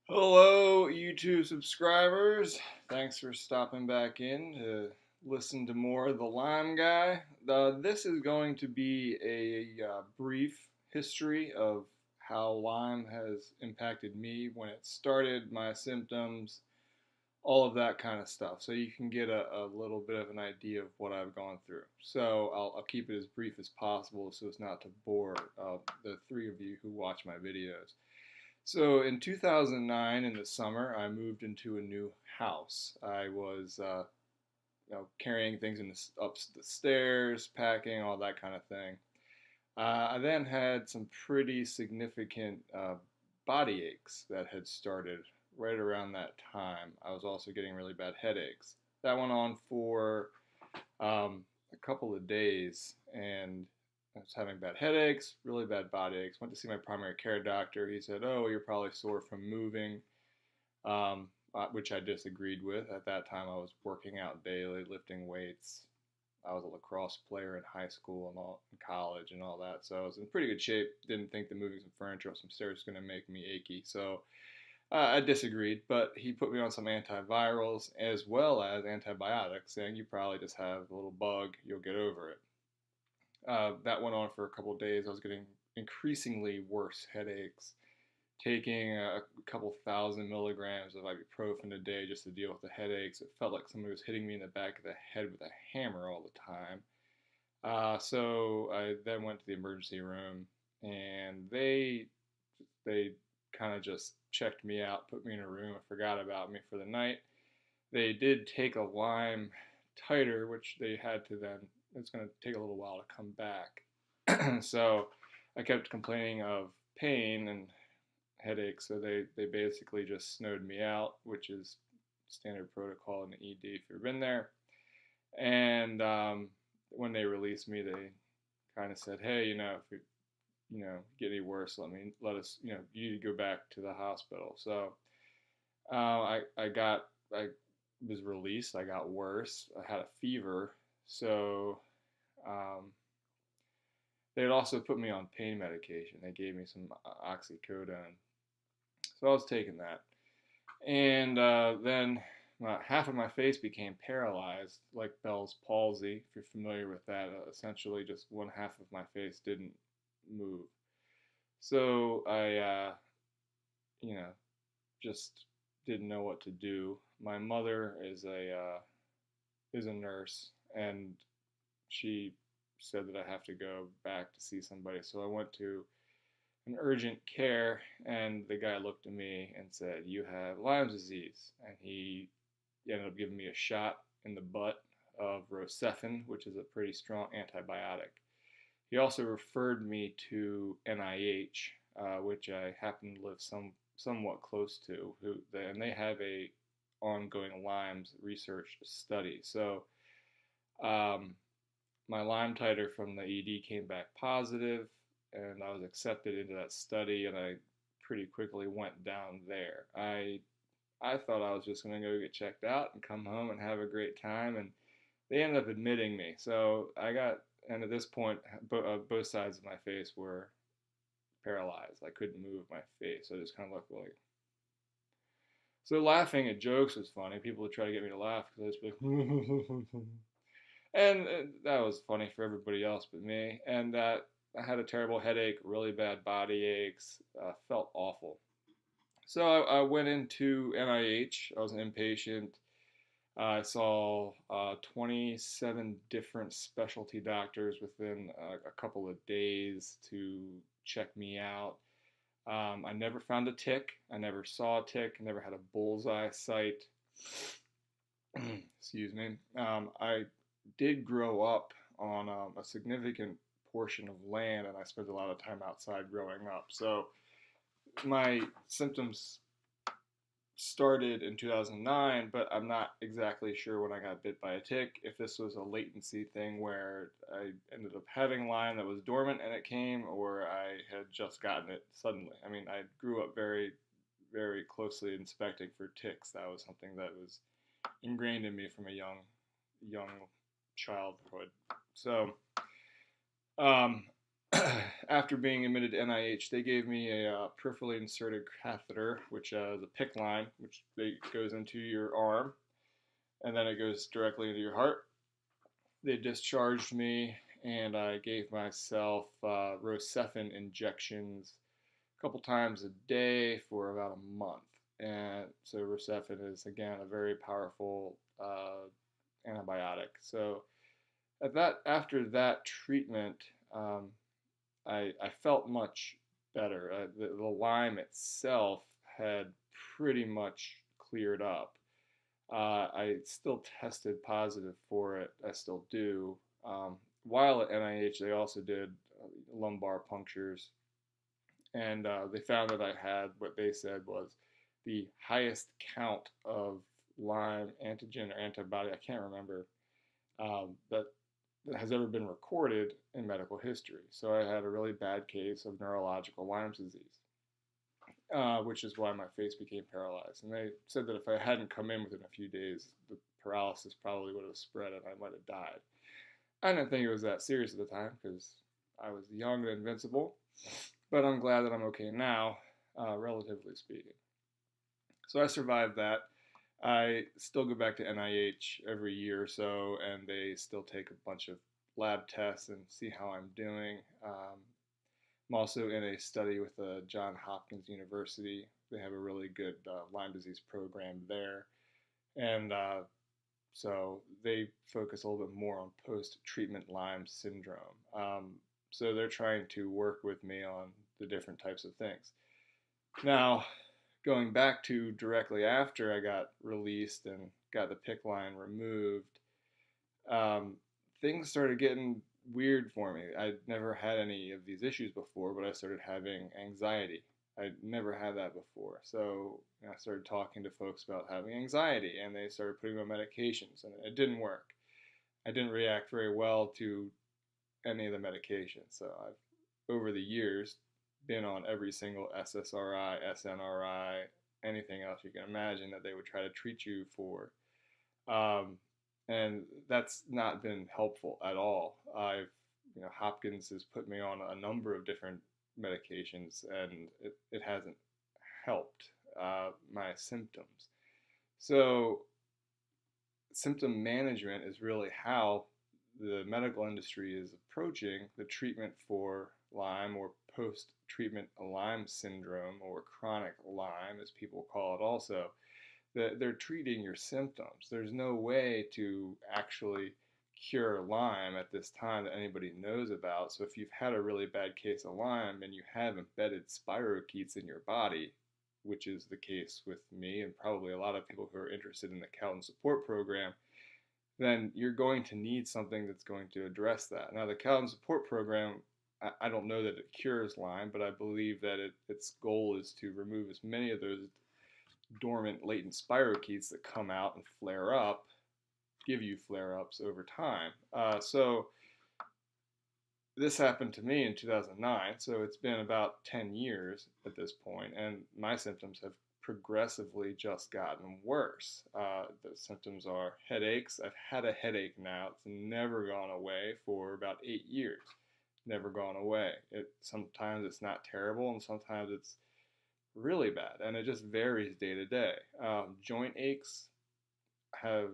Hello, YouTube subscribers. Thanks for stopping back in to listen to more of the Lyme guy. This is going to be a brief history of how Lyme has impacted me, when it started, my symptoms, all of that kind of stuff, so you can get a little bit of an idea of what I've gone through. So I'll keep it as brief as possible so as not to bore the three of you who watch my videos. So in 2009, in the summer, I moved into a new house. I was, carrying things up the stairs, packing, all that kind of thing. I then had some pretty significant body aches that had started right around that time. I was also getting really bad headaches. That went on for a couple of days, and I was having bad headaches, really bad body aches. Went to see my primary care doctor. He said, "Oh, you're probably sore from moving," which I disagreed with. At that time, I was working out daily, lifting weights. I was a lacrosse player in high school and all in college and all that, so I was in pretty good shape. Didn't think that moving some furniture up some stairs was going to make me achy, so I disagreed. But he put me on some antivirals as well as antibiotics, saying you probably just have a little bug, you'll get over it. That went on for a couple of days. I was getting increasingly worse headaches, taking a couple thousand milligrams of ibuprofen a day just to deal with the headaches. It felt like somebody was hitting me in the back of the head with a hammer all the time. So I then went to the emergency room, and they kind of just checked me out, put me in a room, and forgot about me for the night. They did take a Lyme titer, which they had to then, it's going to take a little while to come back. So I kept complaining of pain and headaches, so they basically just snowed me out, which is standard protocol in the ED if you've been there. And when they released me, they kind of said, "Hey, if you get any worse, let us, you need to go back to the hospital." So I was released. I got worse. I had a fever, so um, they had also put me on pain medication. They gave me some oxycodone, so I was taking that, and then half of my face became paralyzed, like Bell's palsy, if you're familiar with that. Essentially, just one half of my face didn't move. So I, you know, just didn't know what to do. My mother is a nurse, and she said that I have to go back to see somebody. So I went to an urgent care, and the guy looked at me and said, "You have Lyme disease," and he ended up giving me a shot in the butt of Rocephin, which is a pretty strong antibiotic. He also referred me to NIH, which I happen to live somewhat close to, and they have a ongoing Lyme's research study. So um, my Lyme titer from the ED came back positive, and I was accepted into that study, and I pretty quickly went down there. I thought I was just going to go get checked out and come home and have a great time, and they ended up admitting me. So and at this point, both sides of my face were paralyzed. I couldn't move my face. I just kind of looked like. So laughing at jokes was funny. People would try to get me to laugh because I was like, and that was funny for everybody else but me. And I had a terrible headache, really bad body aches, felt awful. So I went into NIH. I was an inpatient. I saw 27 different specialty doctors within a couple of days to check me out. I never found a tick. I never saw a tick. I never had a bullseye site. Excuse me. I did grow up on a significant portion of land, and I spent a lot of time outside growing up. So my symptoms started in 2009, but I'm not exactly sure when I got bit by a tick, if this was a latency thing where I ended up having Lyme that was dormant and it came, or I had just gotten it suddenly. I mean, I grew up very, very closely inspecting for ticks. That was something that was ingrained in me from a young childhood. So, um, after being admitted to NIH, they gave me a peripherally inserted catheter, which is a PICC line, which goes into your arm, and then it goes directly into your heart. They discharged me, and I gave myself Rocephin injections a couple times a day for about a month. And so Rocephin is, again, a very powerful antibiotic. So after that treatment, um, I felt much better. The Lyme itself had pretty much cleared up. I still tested positive for it. I still do. While at NIH, they also did lumbar punctures, and they found that I had what they said was the highest count of Lyme antigen or antibody, I can't remember, that has ever been recorded in medical history. So I had a really bad case of neurological Lyme's disease, which is why my face became paralyzed. And they said that if I hadn't come in within a few days, the paralysis probably would have spread and I might have died. I didn't think it was that serious at the time because I was young and invincible, but I'm glad that I'm okay now, relatively speaking. So I survived that. I still go back to NIH every year or so, and they still take a bunch of lab tests and see how I'm doing. I'm also in a study with Johns Hopkins University. They have a really good Lyme disease program there. And so they focus a little bit more on post-treatment Lyme syndrome. So they're trying to work with me on the different types of things. Now, going back to directly after I got released and got the PICC line removed, things started getting weird for me. I'd never had any of these issues before, but I started having anxiety. I'd never had that before. So I started talking to folks about having anxiety, and they started putting me on medications, and it didn't work. I didn't react very well to any of the medications. So I've, over the years, been on every single SSRI, SNRI, anything else you can imagine that they would try to treat you for. And that's not been helpful at all. Hopkins has put me on a number of different medications, and it hasn't helped my symptoms. So symptom management is really how the medical industry is approaching the treatment for Lyme, or post-treatment Lyme syndrome, or chronic Lyme, as people call it also. They're treating your symptoms. There's no way to actually cure Lyme at this time that anybody knows about. So if you've had a really bad case of Lyme and you have embedded spirochetes in your body, which is the case with me and probably a lot of people who are interested in the Calvin Support Program, then you're going to need something that's going to address that. Now, the Calvin Support Program, I don't know that it cures Lyme, but I believe that its goal is to remove as many of those dormant latent spirochetes that come out and flare up, give you flare-ups over time. So this happened to me in 2009, so it's been about 10 years at this point, and my symptoms have progressively just gotten worse. The symptoms are headaches. I've had a headache now. It's never gone away for about 8 years. Never gone away. Sometimes it's not terrible, and sometimes it's really bad, and it just varies day to day. Joint aches have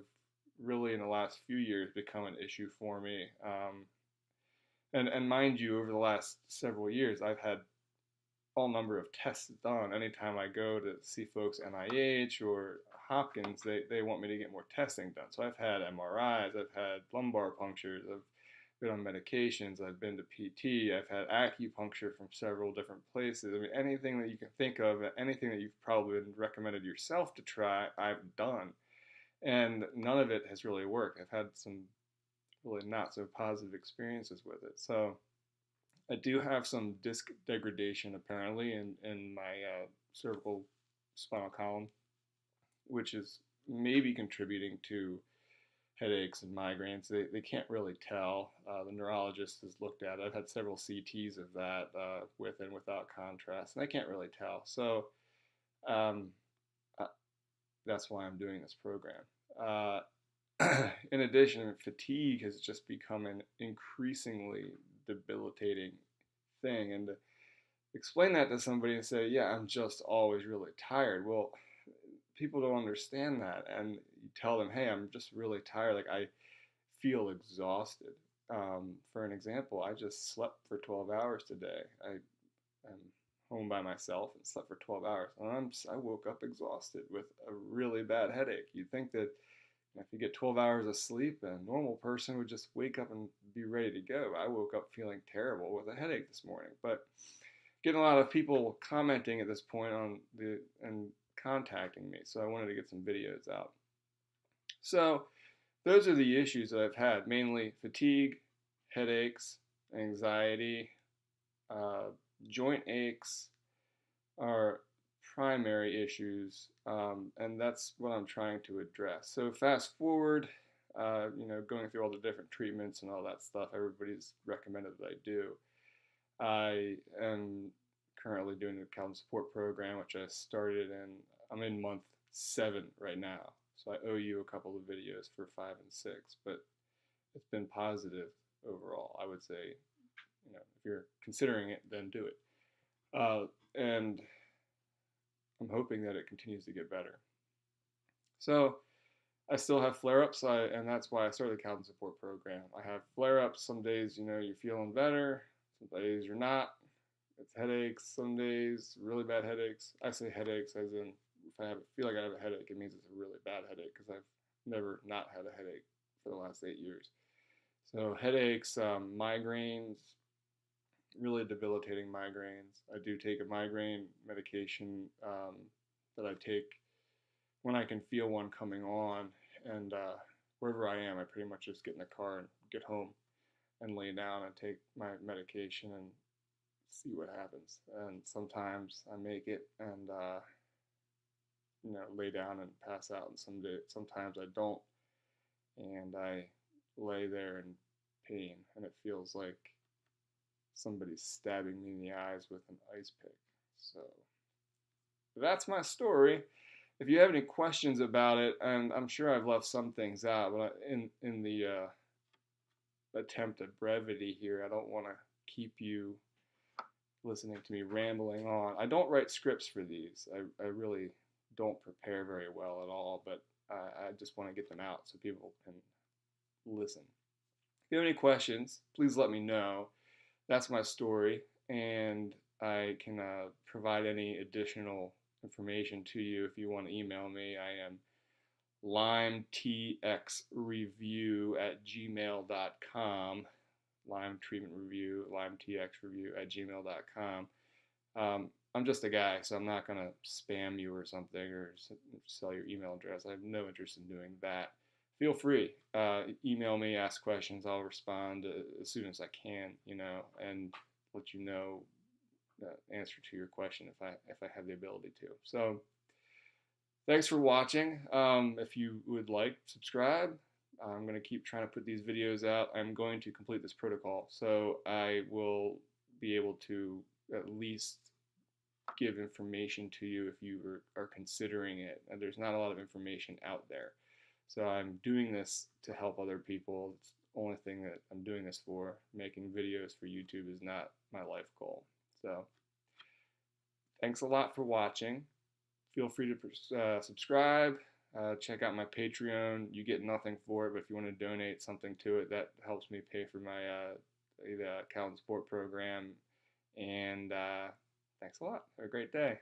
really in the last few years become an issue for me. And mind you, over the last several years, I've had all number of tests done. Anytime I go to see folks NIH or Hopkins, they want me to get more testing done. So I've had MRIs, I've had lumbar punctures, I've been on medications, I've been to PT, I've had acupuncture from several different places. I mean, anything that you can think of, anything that you've probably been recommended yourself to try, I've done. And none of it has really worked. I've had some really not so positive experiences with it. So I do have some disc degradation apparently in my cervical spinal column, which is maybe contributing to headaches and migraines. They can't really tell. The neurologist has looked at it. I've had several CTs of that with and without contrast, and they can't really tell. So that's why I'm doing this program. In addition, fatigue has just become an increasingly debilitating thing. And to explain that to somebody and say, yeah, I'm just always really tired. Well, people don't understand that. And you tell them, hey, I'm just really tired. Like, I feel exhausted. For an example, I just slept for 12 hours today. I'm home by myself and slept for 12 hours. And I woke up exhausted with a really bad headache. You'd think that if you get 12 hours of sleep, a normal person would just wake up and be ready to go. I woke up feeling terrible with a headache this morning. But getting a lot of people commenting at this point and contacting me, so I wanted to get some videos out. So those are the issues that I've had, mainly fatigue, headaches, anxiety, uh, joint aches are primary issues, and that's what I'm trying to address. So fast forward, going through all the different treatments and all that stuff everybody's recommended that I do. I am currently doing the Calvin Support Program, which I started I'm in month 7 right now. So I owe you a couple of videos for 5 and 6, but it's been positive overall. I would say, if you're considering it, then do it. And I'm hoping that it continues to get better. So I still have flare-ups, and that's why I started the Calvin Support Program. I have flare-ups. Some days, you're feeling better. Some days you're not. It's headaches. Some days, really bad headaches. I say headaches as in if I feel like I have a headache, it means it's a really bad headache because I've never not had a headache for the last 8 years. So headaches, migraines, really debilitating migraines. I do take a migraine medication that I take when I can feel one coming on, and wherever I am, I pretty much just get in the car and get home and lay down and take my medication and see what happens. And sometimes I make it and lay down and pass out, and sometimes I don't, and I lay there in pain, and it feels like somebody's stabbing me in the eyes with an ice pick. So that's my story. If you have any questions about it, and I'm sure I've left some things out, but in the attempt at brevity here, I don't want to keep you listening to me rambling on. I don't write scripts for these. I really don't prepare very well at all, but I just want to get them out so people can listen. If you have any questions, please let me know. That's my story, and I can provide any additional information to you if you want to email me. I am lymetxreview@gmail.com. Lyme treatment review, lymetxreview@gmail.com. I'm just a guy, so I'm not going to spam you or something or sell your email address. I have no interest in doing that. Feel free. Email me, ask questions. I'll respond as soon as I can, and let you know the answer to your question if I have the ability to. So thanks for watching. If you would like, subscribe. I'm going to keep trying to put these videos out. I'm going to complete this protocol, so I will be able to at least give information to you if you are considering it. And there's not a lot of information out there. So I'm doing this to help other people. It's the only thing that I'm doing this for. Making videos for YouTube is not my life goal. So thanks a lot for watching. Feel free to subscribe. Check out my Patreon. You get nothing for it, but if you want to donate something to it, that helps me pay for my the Calvin Support Program. And thanks a lot. Have a great day.